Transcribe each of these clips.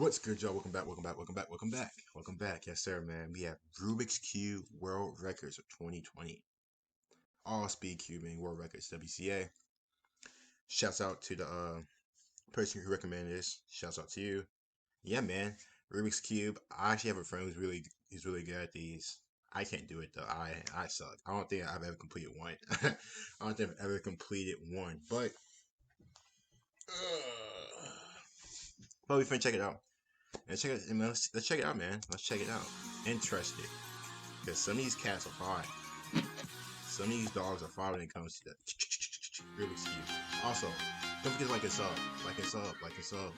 What's good, y'all? Welcome back. Yes, sir, man. We have Rubik's Cube World Records of 2020. All Speed Cubing World Records, WCA. Shouts out to the person who recommended this. Shouts out to you. Yeah, man. Rubik's Cube. I actually have a friend who's really good at these. I can't do it though. I suck. I don't think I've ever completed one. I don't think I've ever completed one. But we finna check it out. Let's check it. Let's check it out, man. Let's check it out. Interested, because some of these cats are fine. Some of these dogs are fine when it comes to the Rubik's Cube. Also, don't forget to like and sub, like and sub, like and sub.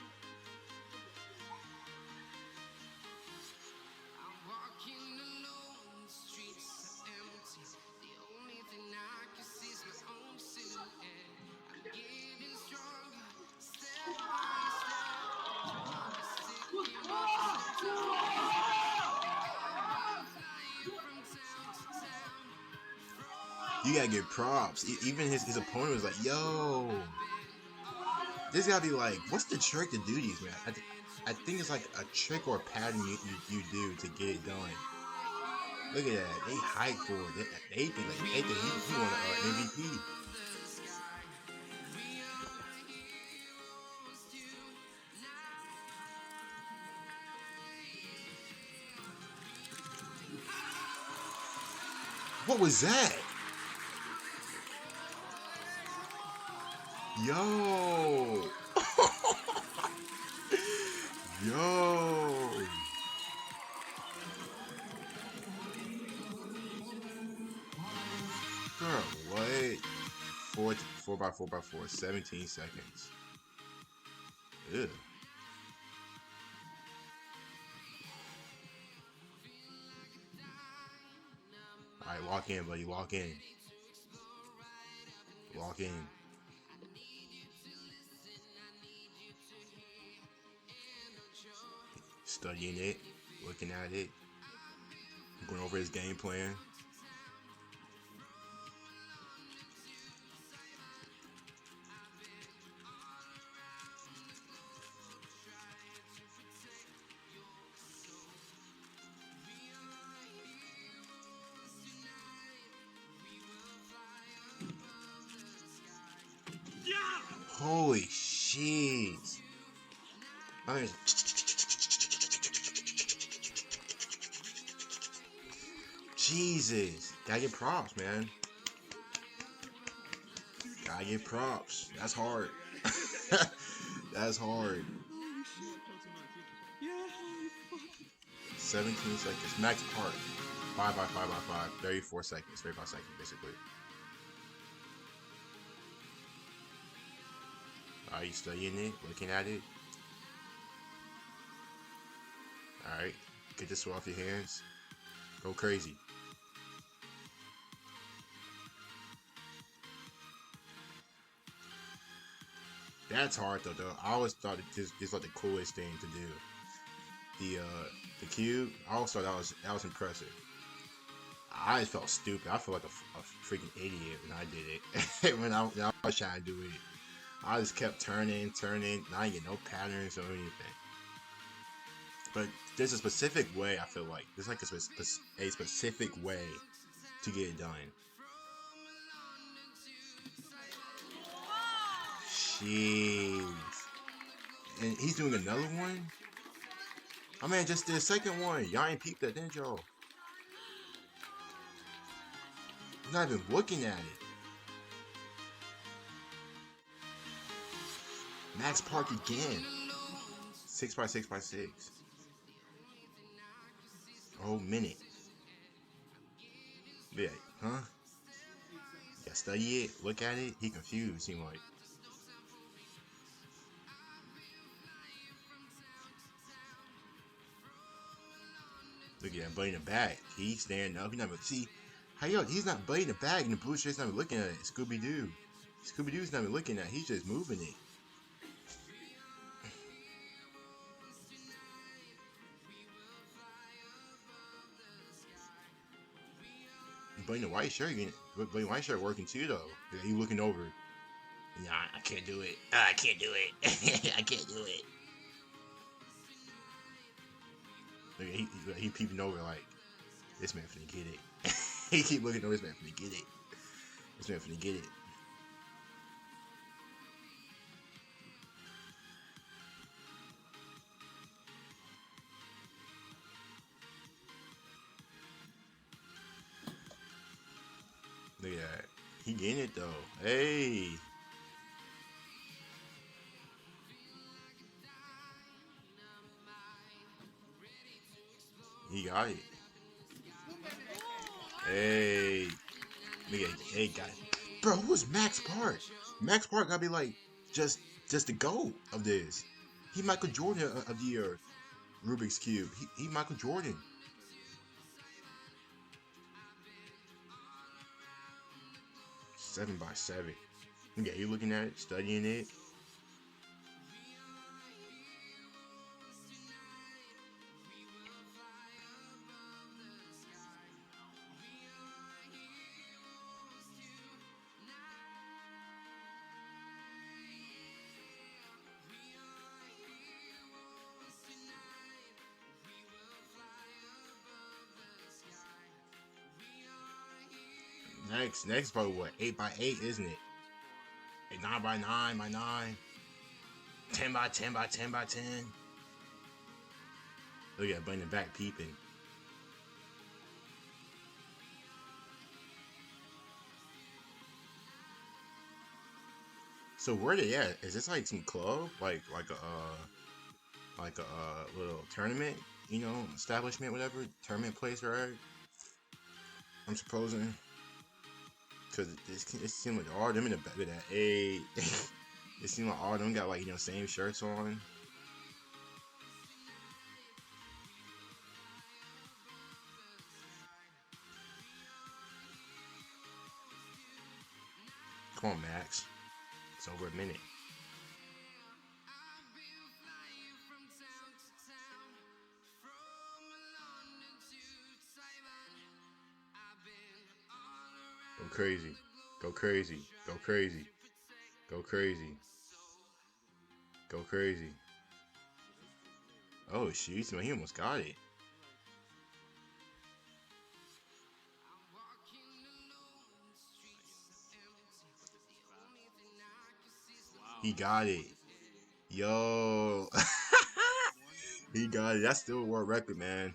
You gotta get props. Even his opponent was like, "Yo, this gotta be like, what's the trick to do these, man?" I think it's like a trick or a pattern you do to get it done. Look at that. They hype for it. They think he won an MVP. What was that? Yo. Yo. Girl, what? 4x4x4, 17 seconds. Ew. Alright, walk in, buddy. Walk in. Walk in. Studying it, looking at it, going over his game plan. Holy shit. I mean, Jesus. Gotta get props, man. Gotta get props. That's hard. That's hard. 17 seconds. Max part. 5x5x5. 34 seconds. 35 seconds, basically. Are you studying it? Looking at it? Alright. Get this off your hands. Go crazy. That's hard though. I always thought this is like the coolest thing to do. The cube. I always thought that was impressive. I just felt stupid. I felt like a freaking idiot when I did it. when I was trying to do it, I just kept turning. And I didn't get no patterns or anything. But there's a specific way. I feel like there's like a specific way to get it done. Jeez. And he's doing another one? I mean, just did a second one. Y'all ain't peeped that, didn't y'all? He's not even looking at it. Max Park again. 6x6x6. Oh, minute. Yeah, huh? Yeah, study it, look at it. He confused, seemed like. Look at that buddy in the bag. He's standing up. He's not even see. He's not buddy in the bag, and the blue shirt's not even looking at it. Scooby Doo. Scooby Doo's not even looking at it. He's just moving it. But in the white shirt, white shirt working too though. He looking over. Nah, I can't do it. I can't do it. I can't do it. Look, he peeping over like, this man finna get it. He keep looking over, this man finna get it. This man finna get it. Look at that. He getting it though. Hey. He got it. Hey. Look at, hey, guy. Bro, who was Max Park? Max Park gotta be like just the GOAT of this. He Michael Jordan of the Rubik's Cube. He Michael Jordan. Seven by seven. Yeah, you looking at it, studying it. Next probably what, 8 by 8, isn't it? 9 by 9 by 9. 10 by 10 by 10 by 10. Look at, but in the back peeping. So where they at? Is this like some club, like a little tournament, you know, establishment, whatever, tournament place, right? I'm supposing, cause it seemed like all of them in the back of that. Hey, it seemed like all of them got like, you know, same shirts on. Come on, Max. It's over a minute. Go crazy. Go crazy. Go crazy. Go crazy. Go crazy. Oh, shoot. He almost got it. He got it. Yo. He got it. That's still a world record, man.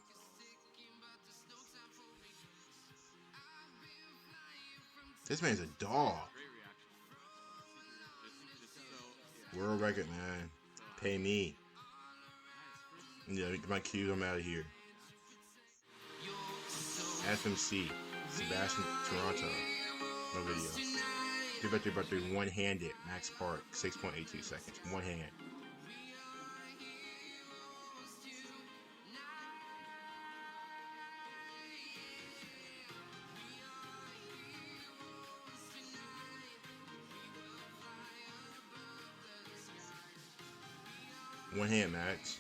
This man's a dog. World record, man. Pay me. Yeah, get my cues. I'm out of here. FMC. Sebastian Toronto. No video. 3x3x3 one-handed. Max Park. 6.82 seconds. One hand. One hand, Max.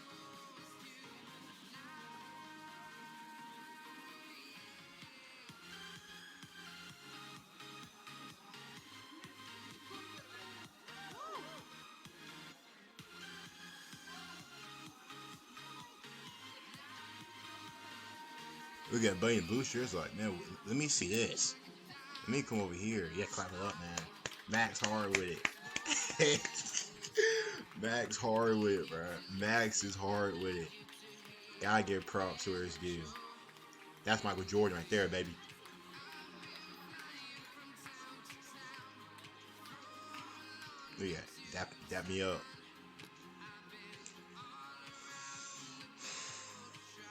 Look at Buddy in blue shirts like, man, let me see this. Let me come over here. Yeah, clap it up, man. Max hard with it. Max hard with it, bro. Max is hard with it. Gotta give props to where it's due. That's Michael Jordan right there, baby. Look at that. Dap me up.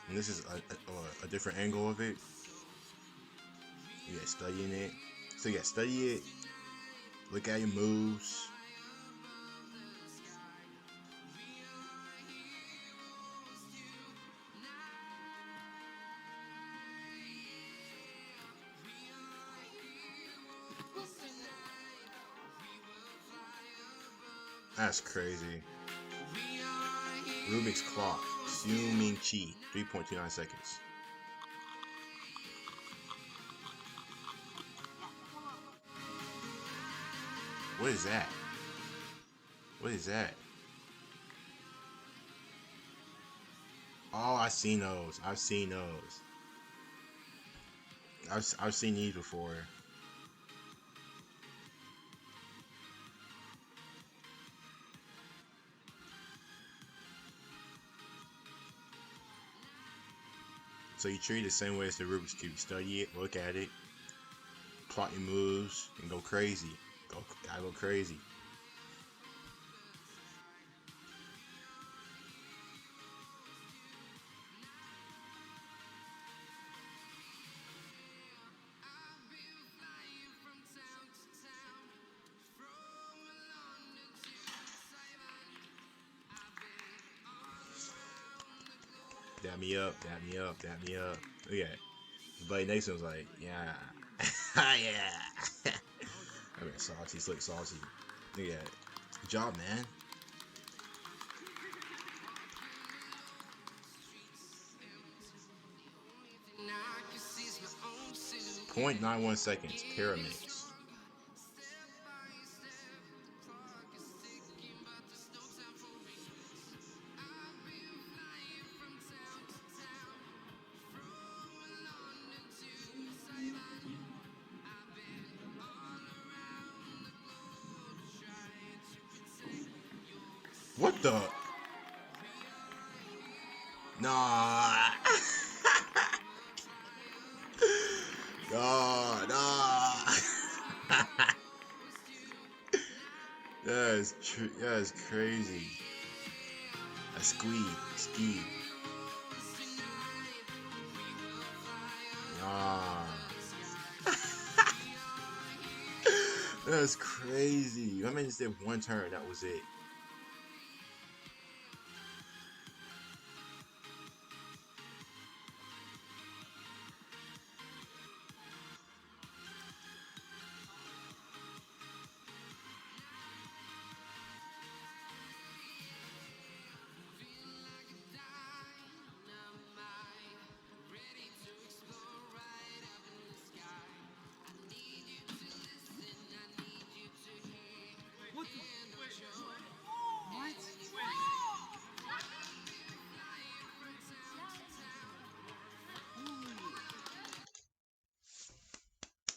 And this is a different angle of it. You got studying it. So you got study it. Look at your moves. That's crazy. Rubik's clock. Xiu Ming Chi. 3.29 seconds. What is that? What is that? Oh, I've seen those. I've seen those. I've seen these before. So you treat it the same way as the Rubik's Cube. Study it, look at it, plot your moves, and go crazy. Gotta go crazy. Dap me up, dap me up, dap me up. Look at it. But next one's like, yeah. Yeah. I mean, salty, slick, salty. Look at it. Good job, man. 0.91 seconds. Paramix. What the? Nah. Nah, nah. That's crazy. A squeeb. Skeeb. Nah. That's crazy. I mean, just did one turn. That was it.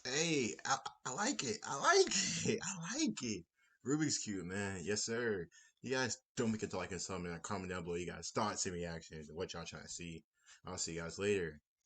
Hey, I like it. I like it. I like it. Rubik's Cube, man. Yes, sir. You guys don't forget to like and comment, comment down below. You guys thoughts and reactions and what y'all trying to see. I'll see you guys later.